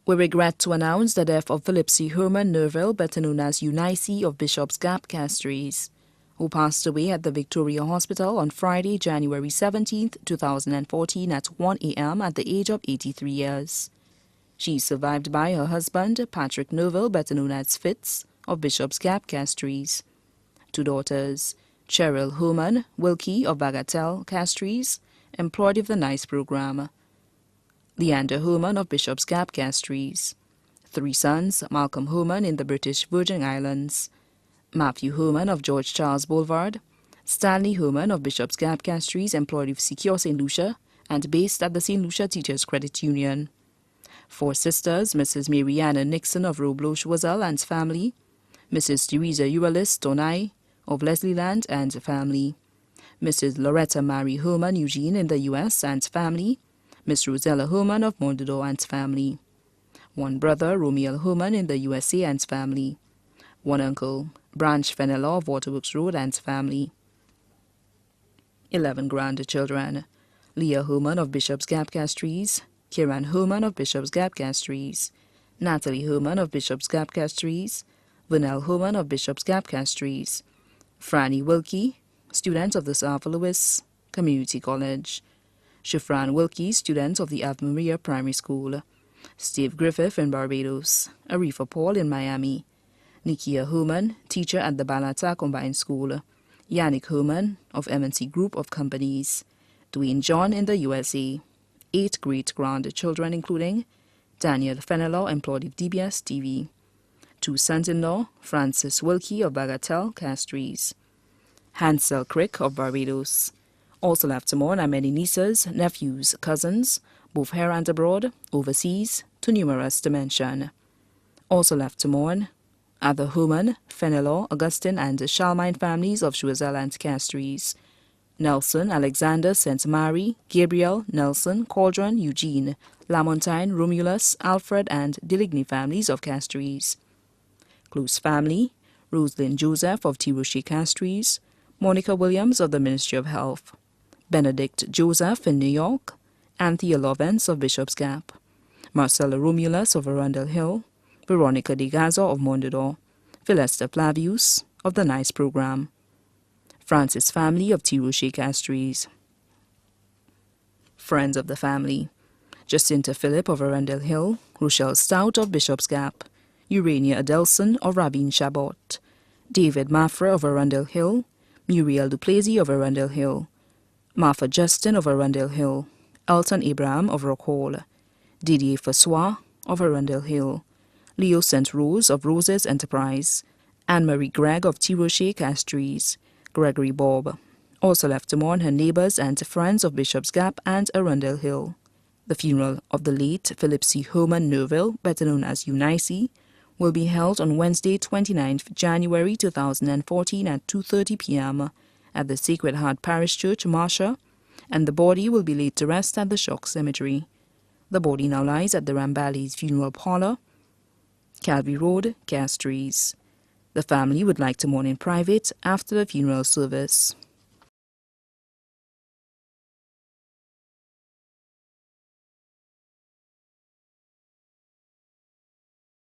We regret to announce the death of PHILLIPSIE HERMAAN NERVILLE, better known as Eunice of Bishop's Gap, Castries, who passed away at the Victoria Hospital on Friday, January 17, 2014 at 1 a.m. at the age of 83 years. She is survived by her husband, Patrick Nerville, better known as Fitz, of Bishop's Gap, Castries. Two daughters, Cheryl Herman Wilkie of Bagatelle, Castries, employed with the NICE program. Leander Herman of Bishop's Gap, Castries. Three sons, Malcolm Herman in the British Virgin Islands, Matthew Herman of George Charles Boulevard, Stanley Herman of Bishop's Gap, Castries, employed with Secure St. Lucia and based at the St. Lucia Teachers Credit Union. Four sisters, Mrs. Mariana Nixon of Robloch Wazell and family, Mrs. Teresa Eualis Tonai of Leslieland and family, Mrs. Loretta Mary Herman Eugene in the U.S. and family, Miss Rosella Herman of Mondador and family, one brother, Romiel Herman in the USA and family, one uncle, Branch Fenelon of Waterworks Road and family. 11 grandchildren, Leah Herman of Bishop's Gap, Castries, Kieran Herman of Bishop's Gap, Castries, Natalie Herman of Bishop's Gap, Castries, Vernell Herman of Bishop's Gap, Castries, Franny Wilkie, student of the St. Louis Community College, Shifran Wilkie, student of the Ave Maria Primary School, Steve Griffith in Barbados, Arifa Paul in Miami, Nikia Herman, teacher at the Balata Combined School, Yannick Herman of MNC Group of Companies, Dwayne John in the USA, 8 great-grandchildren including Daniel Fenelon, employed with DBS TV, 2 sons-in-law, Francis Wilkie of Bagatelle, Castries, Hansel Crick of Barbados. Also left to mourn are many nieces, nephews, cousins, both here and abroad, overseas, too numerous to mention. Also left to mourn are the Herman, Fenelon, Augustine, and Charlemagne families of Choiseul and Castries, Nelson, Alexander, St. Mary, Gabriel, Nelson, Cauldron, Eugene, Lamontine, Romulus, Alfred, and Deligny families of Castries. Close family, Rosalind Joseph of T. Rocher, Castries, Monica Williams of the Ministry of Health, Benedict Joseph in New York, Anthea Lovence of Bishop's Gap, Marcella Romulus of Arundel Hill, Veronica de Gaza of Mondador, Philester Flavius of the NICE program, Francis family of T. Rocher, Castries. Friends of the family, Jacinta Phillip of Arundel Hill, Rochelle Stout of Bishop's Gap, Urania Adelson of Rabin Chabot, David Maffra of Arundel Hill, Muriel Duplessis of Arundel Hill, Martha Justin of Arundel Hill, Elton Abraham of Rock Hall, Didier Fassois of Arundel Hill, Leo St. Rose of Roses Enterprise, Anne-Marie Gregg of T. Rocher, Castries, Gregory Bob. Also left to mourn her neighbors and friends of Bishop's Gap and Arundel Hill. The funeral of the late PHILLIPSIE HERMAAN NERVILLE, better known as Eunice, will be held on Wednesday, 29th January 2014 at 2:30 p.m. at the Sacred Heart Parish Church, Marsha, and the body will be laid to rest at the Shock Cemetery. The body now lies at the Rambali's Funeral Parlor, Calvary Road, Castries. The family would like to mourn in private after the funeral service.